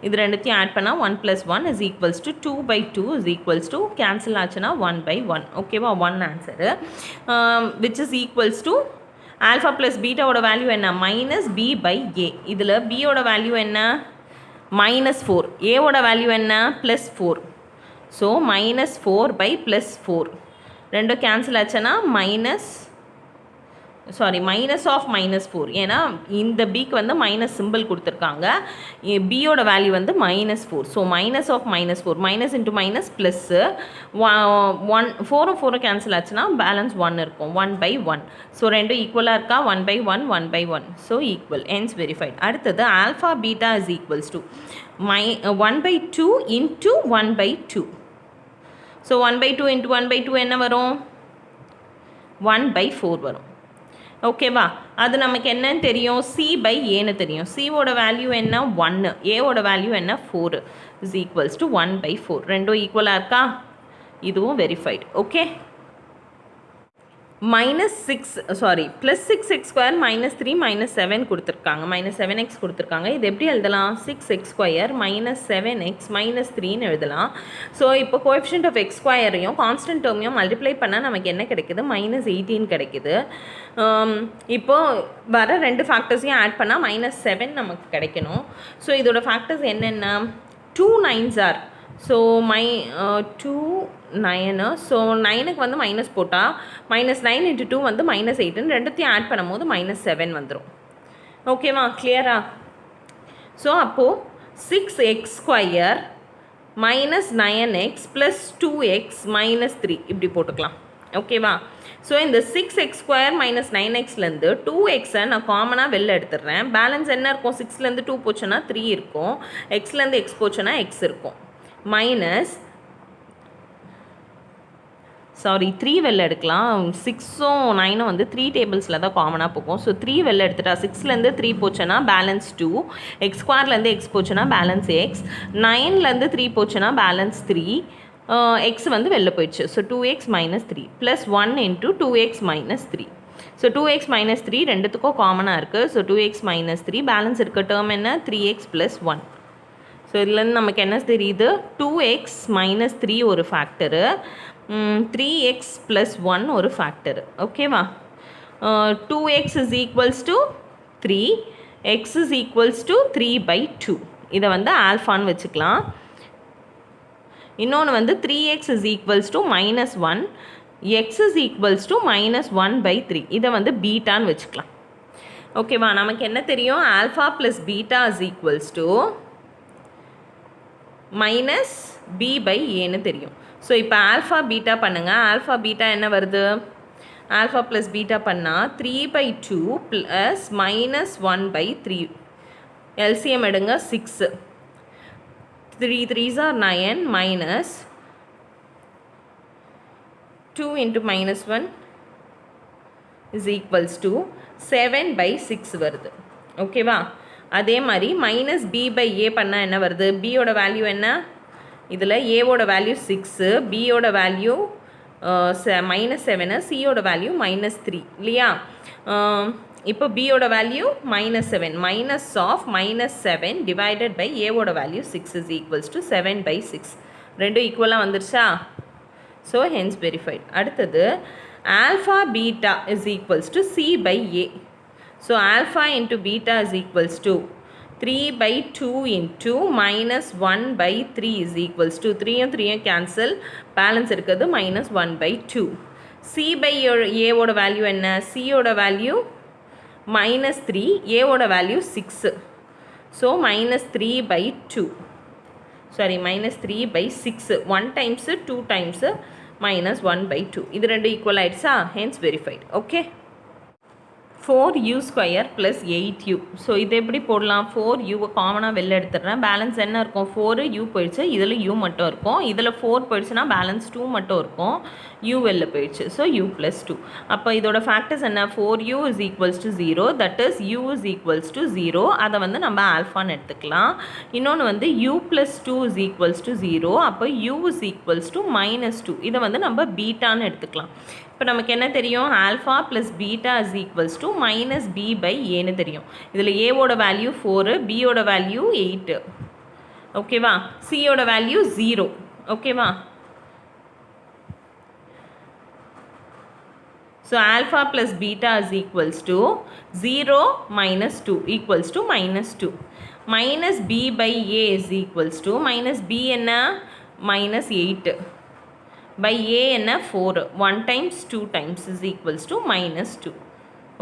இது ரெண்டுத்தையும் ஆட் பண்ணால் 1 plus 1 is equals to 2 by 2 is equals to cancel ஆச்சுன்னா 1 by 1. ஓகேவா? 1 answer. which is equals to alpha plus beta ஓட value என்ன? minus b by a. இதில் b ஓட வேல்யூ என்ன? -4. a ஓட வேல்யூ என்ன? +4. ஸோ -4 by +4 ரெண்டும் கேன்சல் ஆச்சுன்னா minus of -4. ஏன்னா இந்த பிக்கு வந்து மைனஸ் சிம்பிள் கொடுத்துருக்காங்க. பியோட வேல்யூ வந்து -4. So -4 minus into minus plus 1 4 cancel ஆச்சுன்னா பேலன்ஸ் 1 இருக்கும். 1 by 1. ஸோ ரெண்டும் ஈக்குவலாக இருக்கா? 1 by 1 1 by 1. So equal. Hence verified. அடுத்தது alpha beta is equals to 1 by 2 into 1 by 2. So 1 by 2 into 1 by 2 என்ன வரும்? 1 by 4 வரும். ஓகேவா? அது நமக்கு என்னன்னு தெரியும்? சி பை ஏன்னு தெரியும். சியோட வேல்யூ என்ன? 1. ஏவோட வேல்யூ என்ன? 4 இஸ் ஈக்குவல்ஸ் டு 1 by 4. ரெண்டும் ஈக்குவலாக இருக்கா? இதுவும் வெரிஃபைட். ஓகே. +6x² -3 -7 கொடுத்துருக்காங்க. -7x கொடுத்துருக்காங்க. இது எப்படி எழுதலாம்? 6x² -7x -3ன்னு எழுதலாம். ஸோ இப்போ கோஎஃபிஷியன்ட் ஆஃப் x²ரையும் கான்ஸ்டன்ட் டேர்மையும் மல்டிப்ளை பண்ணால் நமக்கு என்ன கிடைக்குது? -18 கிடைக்குது. இப்போது வர ரெண்டு ஃபேக்டர்ஸையும் ஆட் பண்ணால் -7 நமக்கு கிடைக்கணும். ஸோ இதோட ஃபேக்டர்ஸ் என்னென்ன? 2 9s ஆர். ஸோ 2 9. ஸோ 9க்கு வந்து மைனஸ் போட்டால் -9 × 2 வந்து -8ன்னு ரெண்டுத்தையும் ஆட் பண்ணும்போது -7 வந்துடும். ஓகேவா? கிளியரா? ஸோ அப்போது 6x² -9x + 2x -3 இப்படி போட்டுக்கலாம். ஓகேவா? ஸோ இந்த 6x² -9xலேருந்து 2xை நான் காமனாக வெளில எடுத்துடுறேன். பேலன்ஸ் என்ன இருக்கும்? 6லேருந்து 2 போச்சுன்னா 3 இருக்கும். எக்ஸ்லேருந்து எக்ஸ் போச்சுன்னா எக்ஸ் இருக்கும். -3 வெளில எடுக்கலாம். 6ம் 9ம் வந்து 3 டேபிள்ஸில் தான் காமனாக போகும். ஸோ 3 வெளில எடுத்துட்டா 6லேருந்து 3 போச்சுன்னா பேலன்ஸ் 2. x²லேருந்து எக்ஸ் போச்சுன்னா பேலன்ஸ் எக்ஸ். 9லேருந்து 3 போச்சுன்னா பேலன்ஸ் 3. எக்ஸ் வந்து வெளில போயிடுச்சு. So 2x -3 +1 × 2x -3. So 2x -3 ரெண்டுத்துக்கும் காமனாக இருக்குது. ஸோ 2x -3 பேலன்ஸ் இருக்க டேர்ம் என்ன? 3x + 1. ஸோ இதுலேருந்து நமக்கு என்ன தெரியுது? 2x -3 ஒரு ஃபேக்டரு, 3x + 1 ஒரு ஃபேக்டரு. ஓகேவா? 2x is equals to 3, x is equals to 3 by 2. இதை வந்து ஆல்ஃபான்னு வச்சுக்கலாம். இன்னொன்று வந்து 3x is equals to -1, x is equals to -1 by 3. இதை வந்து பீட்டான்னு வச்சுக்கலாம். ஓகேவா? நமக்கு என்ன தெரியும்? Alpha plus beta is equals to -b by aன்னு தெரியும். ஸோ இப்போ ஆல்ஃபா பீட்டா பண்ணுங்கள். ஆல்ஃபா பீட்டா என்ன வருது? ஆல்ஃபா ப்ளஸ் பீட்டா பண்ணால் 3/2 + -1/3. எல்சிஎம் எடுங்க. 6. 3 3s are 9 -2 × -1 is equals to 7/6 வருது. ஓகேவா? அதே மாதிரி -b by a பண்ணால் என்ன வருது? பியோட வேல்யூ என்ன? இதில் ஏவோட வேல்யூ 6, பியோட வேல்யூ -7, சியோட வேல்யூ -3 இல்லையா? இப்போ பியோட வேல்யூ -7, -7 டிவைடட் பை ஏவோட வேல்யூ 6 is equals to 7/6. ரெண்டும் ஈக்குவலாக வந்துருச்சா? So hence verified. அடுத்தது alpha beta is equals to c by a. ஸோ alpha × beta is equals to 3/2 into -1/3 is equals to 3யும் 3யும் cancel, balance இருக்குது -1/2. C by A ஓட வேல்யூ என்ன? C ஓட வேல்யூ -3, A ஓட value 6. So -3/2, sorry -3/6. 1 times 2 times -1/2. இது ரெண்டு ஈக்குவல் ஆயிடுச்சா? Hence verified. Okay. 4u square plus 8u. So இது எப்படி போடலாம்? 4u காமனாக வெளில எடுத்துடுறேன். பேலன்ஸ் என்ன இருக்கும்? 4u போயிடுச்சு, இதில் u மட்டும் இருக்கும். இதில் 4 போயிடுச்சுன்னா பேலன்ஸ் 2 மட்டும் இருக்கும். u வெளில போயிடுச்சு. So u + 2. அப்போ இதோட ஃபேக்டர்ஸ் என்ன? 4u is equals to 0, that is u is equals to 0. அதை வந்து நம்ம ஆல்ஃபான்னு எடுத்துக்கலாம். இன்னொன்று வந்து u + 2 is equals to 0. அப்போ u is equals to -2. இதை வந்து நம்ம பீட்டான்னு எடுத்துக்கலாம். இப்போ நமக்கு என்ன தெரியும்? Alpha plus beta is equals to -b/aன்னு தெரியும். இதில் ஏவோட வேல்யூ 4, பியோட வேல்யூ 8. ஓகேவா? சியோட வேல்யூ 0. ஓகேவா? So alpha plus beta is equals to 0 - 2 equals to -2. -b/a is equals to -b என்ன? -8 by a என்ன? 4. 1 times 2 times is equals to -2.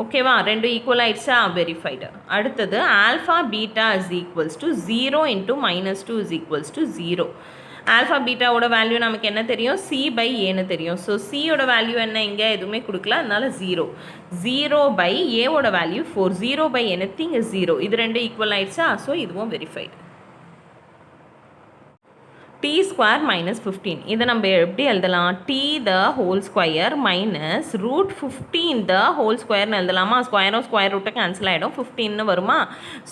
ஓகேவா? ரெண்டு ஈக்குவல் ஆயிடுச்சா? வெரிஃபைடு. அடுத்தது alpha beta is equals to 0 into -2 is equals to 0. Alpha பீட்டாவோட value நமக்கு என்ன தெரியும்? c/aன்னு தெரியும். ஸோ சியோட வேல்யூ என்ன? இங்கே எதுவுமே கொடுக்கல, அதனால 0. 0/aவோட வேல்யூ 4. 0/anything is 0. இது ரெண்டு ஈக்குவல் ஆயிடுச்சா? ஸோ இதுவும் வெரிஃபைடு. t square minus 15. இதை நம்ம எப்படி எழுதலாம்? t the whole square minus √15 the whole square எழுதலாமா? ஸ்கொயரும் ஸ்கொயர் ரூட்டை கேன்சல் ஆகிடும், 15 வருமா?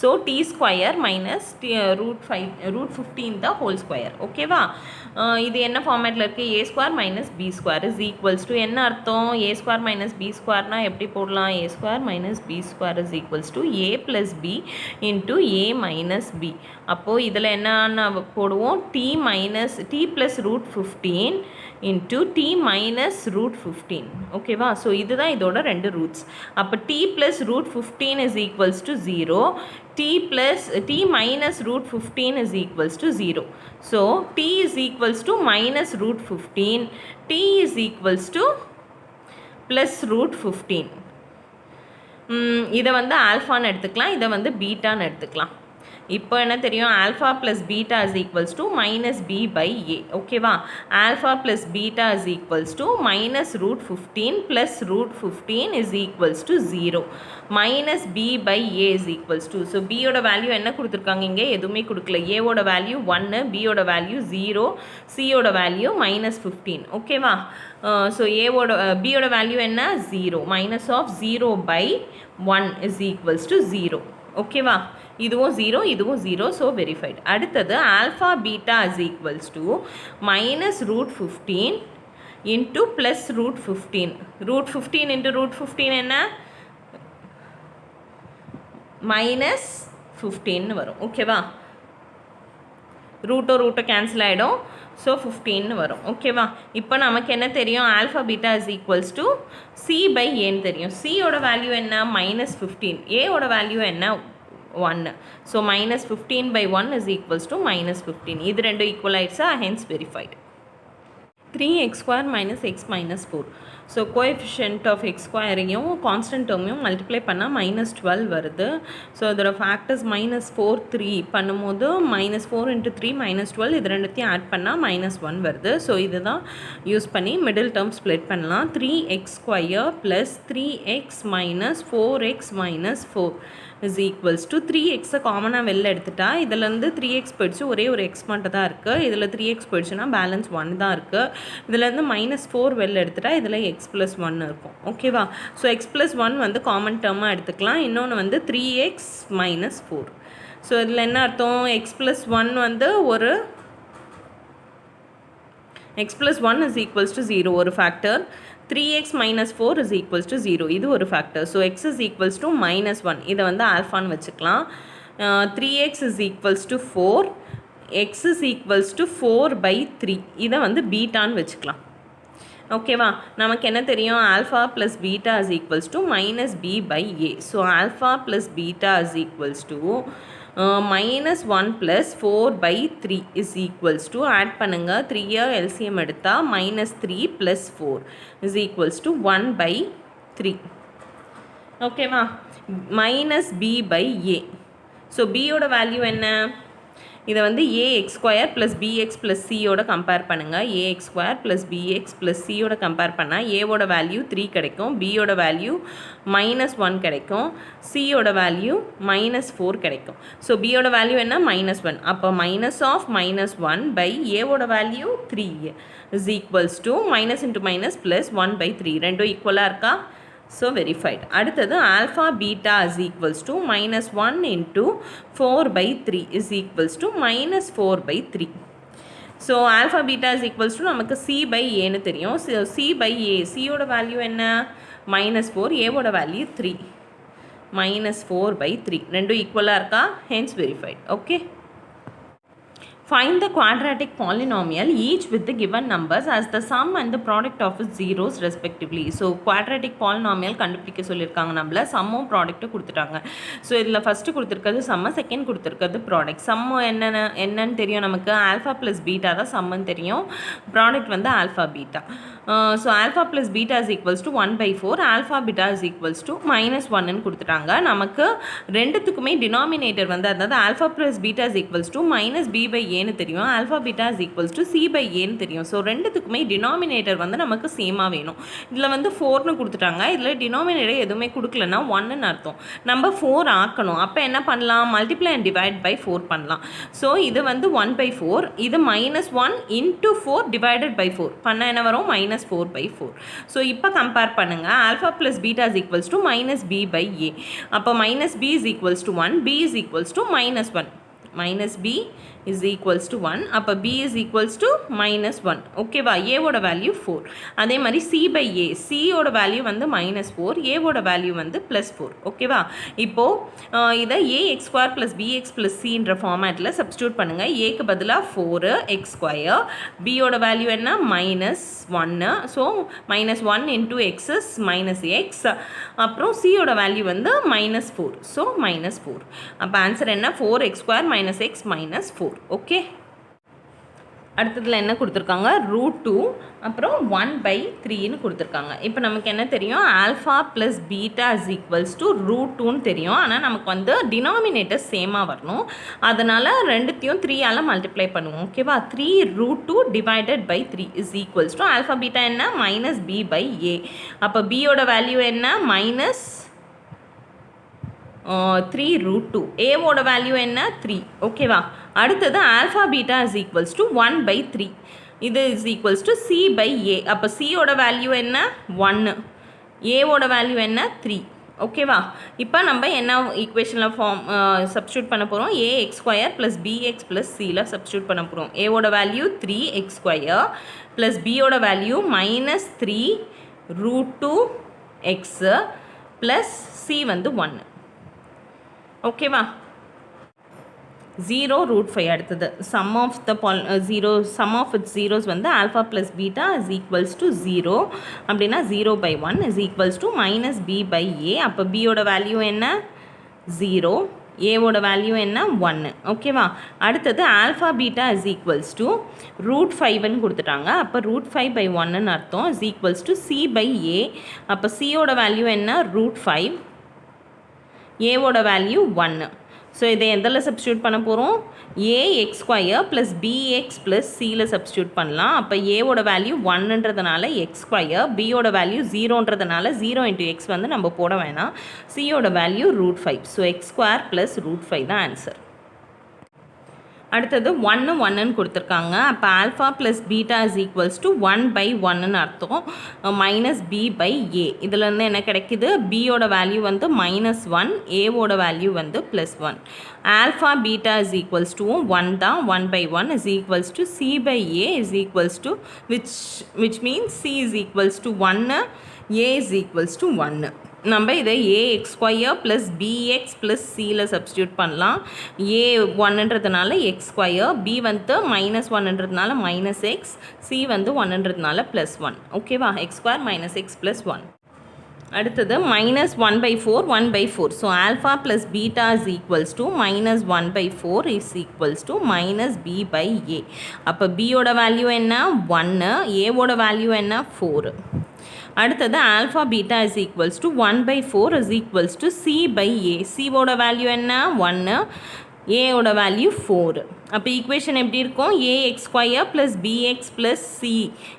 So t square minus √15 the whole square. ஓகேவா? இது என்ன ஃபார்மேட்டில் இருக்குது? a square minus b square is equals to என்ன அர்த்தம்? a square minus b squareனா எப்படி போடலாம்? a square minus b square is equals to a plus b into a minus b. அப்போது இதில் என்னென்ன போடுவோம்? t plus √15 into t minus √15. ஓகேவா? So இதுதான் இதோட ரெண்டு ரூட்ஸ். அப்போ t plus √15 is equals to 0. t minus √15 is equals to 0. So t is equals to minus √15. t is equals to plus √15. இதை வந்து ஆல்ஃபான்னு எடுத்துக்கலாம், இதை வந்து பீட்டான்னு எடுத்துக்கலாம். இப்போ என்ன தெரியும்? Alpha plus beta is equals to -b/a. ஓகேவா? Alpha plus beta is equals to -√15 plus √15 is equals to 0. -b/a is equals to, so பியோட வேல்யூ என்ன கொடுத்துருக்காங்க? இங்கே எதுவுமே கொடுக்கல. ஏவோட வேல்யூ 1, பியோட வேல்யூ 0, சியோட வேல்யூ -15. ஓகேவா? ஸோ பியோட வேல்யூ என்ன? 0. -0/1 இஸ் ஈக்குவல்ஸ் டு 0. ஓகேவா? இதுவும் 0, இதுவும் 0. So verified. அடுத்தது alpha beta is equals to -√15 into plus √15. √15 into √15 என்ன? -15 வரும். ஓகேவா? ரூட்டோ கேன்சல் ஆகிடும். ஸோ 15 வரும். ஓகேவா? இப்போ நமக்கு என்ன தெரியும்? Alpha beta is equals to c/aன்னு தெரியும். சியோட வேல்யூ என்ன? -15. ஏவோட வேல்யூ என்ன? 1. So -15/1 is equals to -15. இது ரெண்டு ஈக்குவல் ஆயிடுச்சா? Hence verified. 3x² - x - 4. So coefficient of X ஸ்கொயரையும் கான்ஸ்டன்ட் டேர்மையும் மல்டிப்ளை பண்ணால் -12 வருது. ஸோ அதோட ஃபேக்டர்ஸ் -4, 3 பண்ணும்போது -4 × 3 -12 இது ரெண்டுத்தையும் ஆட் பண்ணால் -1 வருது. ஸோ இதுதான் யூஸ் பண்ணி மிடில் டேர்ம் ஸ்ப்ளிட் பண்ணலாம். 3x² + 3x - 4x - 4 is equals to 3xை காமனாக வெளில எடுத்துட்டா இதுலேருந்து 3x போயிடுச்சு, ஒரே ஒரு x மட்டும் தான் இருக்குது. இதில் 3x போயிடுச்சுன்னா பேலன்ஸ் 1 தான் இருக்குது. இதுலேருந்து -4 வெளில எடுத்துட்டா இதில் x + 1 இருக்கும். ஓகேவா? ஸோ x + 1 வந்து காமன் டேர்மாக எடுத்துக்கலாம். இன்னொன்று வந்து 3x - 4. ஸோ இதில் என்ன அர்த்தம்? x + 1 வந்து ஒரு x + 1 is equals to 0 ஒரு factor. 3x - 4 is equals to 0 இது ஒரு factor. So x is equals to -1 இதை வந்து ஆல்ஃபான்னு வச்சுக்கலாம். 3x is equals to 4, x is equals to 4/3 இதை வந்து பீட்டான்னு வச்சுக்கலாம். ஓகேவா? நமக்கு என்ன தெரியும்? Alpha plus beta is equals to -b/a. So alpha plus beta is equals to minus 1 plus 4 by 3 is equals to add பண்ணுங்க 3 LCM எடுத்தா minus 3 plus 4 is equals to 1 by 3 ஓகேவா minus b by a so b ஓட value என்ன இதை வந்து ax square plus bx plus சியோட compare பண்ணுங்கள் ax square plus bx plus சியோட கம்பேர் பண்ணால் ஏவோட வேல்யூ 3 கிடைக்கும் பியோட வேல்யூ -1 கிடைக்கும் சியோட வேல்யூ -4 கிடைக்கும் ஸோ பியோட வேல்யூ என்ன -1 அப்போ மைனஸ் ஆஃப் -1 பை ஏவோட value 3 is equals to minus into minus plus 1 by 3 ரெண்டும் ஈக்குவலாக இருக்கா ஸோ வெரிஃபைட் அடுத்தது alpha beta is equals to -1 into 4 by 3 is equals to -4 by 3 so alpha beta is equals to நமக்கு C by ஏன்னு தெரியும் so C by ஏ சியோட value என்ன -4 ஏவோட வேல்யூ 3 -4 by 3 ரெண்டும் ஈக்குவலாக இருக்கா hence verified okay Find the quadratic polynomial each with the given numbers as the sum and the product of its zeros respectively. So quadratic polynomial கண்டுபிடிக்க சொல்லியிருக்காங்க நம்மள சம்மும் ப்ராடக்ட்டும் கொடுத்துட்டாங்க ஸோ இதில் ஃபஸ்ட்டு கொடுத்துருக்கிறது சம்ம செகண்ட் கொடுத்துருக்கிறது ப்ராடக்ட் சம்மு என்னன்னு தெரியும் நமக்கு ஆல்ஃபா ப்ளஸ் பீட்டா தான் சம்முன்னு தெரியும் ப்ராடக்ட் வந்து alpha beta so alpha plus beta is equals to 1/4 alpha beta is equals to -1ன்னு கொடுத்துட்டாங்க நமக்கு ரெண்டுத்துக்குமே டினாமினேட்டர் வந்து அதாவது alpha plus beta is equals to -b/a ஏன்னு தெரியும் alpha beta is equals to c/aன்னு தெரியும் ஸோ ரெண்டுத்துக்குமே டினாமினேட்டர் வந்து நமக்கு சேமாக வேணும் இதில் வந்து 4ன்னு கொடுத்துட்டாங்க இதில் டினாமினேட்டர் எதுவுமே கொடுக்கலன்னா 1ன்னு அர்த்தம் நம்ம 4 ஆக்கணும் அப்போ என்ன பண்ணலாம் மல்டிப்ளை அண்ட் டிவைட் பை 4 பண்ணலாம் ஸோ இது வந்து 1/4 இது -1 இன்ட்டு 4 டிவைடட் பை 4 பண்ண என்ன வரும் -4/4 ஸோ இப்போ கம்பேர் பண்ணுங்கள் alpha plus beta is equals to -b/a அப்போ -b is equals to 1 b is equals to -1 -b is equals to 1 அப்போ b is equals to -1 ஓகேவா ஏவோட வேல்யூ 4 அதே மாதிரி c/a c ஓட வேல்யூ வந்து -4 ஏவோட வேல்யூ வந்து +4 ஓகேவா இப்போது இதை ax square plus bx plus cன்ற ஃபார்மேட்டில் சப்ஸ்டியூட் பண்ணுங்கள் ஏக்கு பதிலாக 4x ஸ்கொயர் பியோட வேல்யூ என்ன -1 so -1 into X is -x அப்புறம் சியோட வேல்யூ வந்து -4 ஸோ -4 அப்போ ஆன்சர் என்ன 4x ஸ்கொயர் -x -4 ஓகே அடுத்ததில் என்ன கொடுத்துருக்காங்க √2 அப்புறம் 1/3ன்னு கொடுத்துருக்காங்க இப்போ நமக்கு என்ன தெரியும் alpha plus beta is equals to √2ன்னு தெரியும் ஆனால் நமக்கு வந்து டினாமினேட்டர் சேமாக வரணும் அதனால் ரெண்டுத்தையும் 3ஆல் மல்டிப்ளை பண்ணுவோம் ஓகேவா 3√2 divided by 3 is equals to alpha beta என்ன -b/a அப்போ பியோட வேல்யூ என்ன -3√2 ஏவோட வேல்யூ என்ன 3 ஓகேவா அடுத்தது alpha beta is equals to 1/3 இது இஸ் ஈக்குவல்ஸ் டு c/a அப்போ சியோட வேல்யூ என்ன 1 ஏவோட வேல்யூ என்ன 3 ஓகேவா இப்போ நம்ம என்ன ஈக்குவேஷனில் சப்ஸ்டியூட் பண்ண போகிறோம் ax square plus bx plus சியில் சப்ஸ்டியூட் பண்ண போகிறோம் ஏவோட வேல்யூ 3x ஸ்கொயர் ப்ளஸ் பியோட வேல்யூ -3√2x ப்ளஸ் சி வந்து 1 ஓகேவா 0√5 அடுத்தது sum of its zeros வந்து alpha plus beta is equals to 0 அப்படின்னா 0/1 is equals to -b/a அப்போ b ஓட வேல்யூ என்ன 0 a ஓட வேல்யூ என்ன 1 ஓகேவா அடுத்தது alpha beta is equals to √5ன்னு கொடுத்துட்டாங்க அப்போ √5/1ன்னு அர்த்தம் இஸ் ஈக்குவல்ஸ் டு c/a அப்போ c ஓட வேல்யூ என்ன √5 ஏவோட வேல்யூ 1 ஸோ இதை எதில் சப்ஸ்டியூட் பண்ண போகிறோம் ax square plus bx plus சியில் சப்ஸ்டியூட் பண்ணலாம் அப்போ ஏவோட வேல்யூ 1ன்றதுனால எக்ஸ் ஸ்கொயர் பியோட வேல்யூ 0ன்றதுனால 0 × x வந்து நம்ம போட வேணாம் சியோட வேல்யூ √5 ஸோ எக்ஸ் ஸ்கொயர் ப்ளஸ் √5 தான் ஆன்சர் அடுத்தது 1ன்னு கொடுத்துருக்காங்க அப்போ alpha plus beta is equals to 1/1ன்னு அர்த்தம் -b/a இதிலேருந்து என்ன கிடைக்குது பியோட வேல்யூ வந்து -1 ஏவோட வேல்யூ வந்து +1 alpha beta is equals to 1 தான் 1/1 is equals to c/a is equals to which means c is equals to 1 a is equals to 1 நம்ம இதை ax square plus bx plus சியில் சப்ஸ்டியூட் பண்ணலாம் a 1ன்றதுனால x square b வந்து -1ன்றதுனால -x c வந்து 1ன்றதுனால +1 ஓகேவா x square -x +1 அடுத்தது minus 1 by 4 1 by 4. So alpha plus beta is equals to minus 1 by 4 is equals to minus b by a. அப்போ b ஓட value என்ன 1, a ஓட value என்ன 4. அடுத்தது alpha beta is equals to 1 by 4 is equals to c by a. c ஓட value என்ன 1, a ஓட value 4. அப்போ ஈக்குவேஷன் எப்படி இருக்கும் ax square plus bx plus c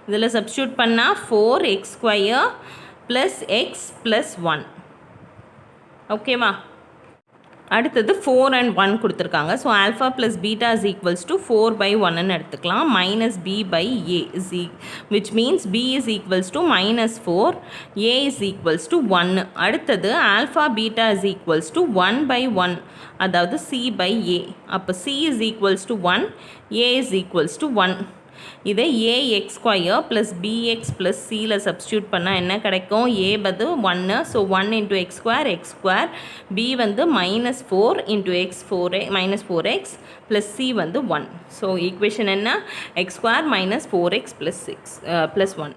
இதில் சப்ஸ்டியூட் பண்ணால் 4x square plus X plus 1. ஓகேவா? அடுத்தது 4 and 1 கொடுத்துருக்காங்க. So alpha plus beta is equals to 4 by 1ன்னு எடுத்துக்கலாம். Minus b by a is which means b is equals to minus 4, a is equals to 1. அடுத்தது alpha beta is equals to 1 by 1, அதாவது c by a. அப்போ c is equals to 1, a is equals to 1. இதை ax square plus bx plus சியில் substitute பண்ணால் என்ன கிடைக்கும்? A வந்து 1, so 1 into x square, b வந்து -4 into X -4x plus c வந்து 1. ஸோ ஈக்குவேஷன் என்ன? x² -4x +6 +1.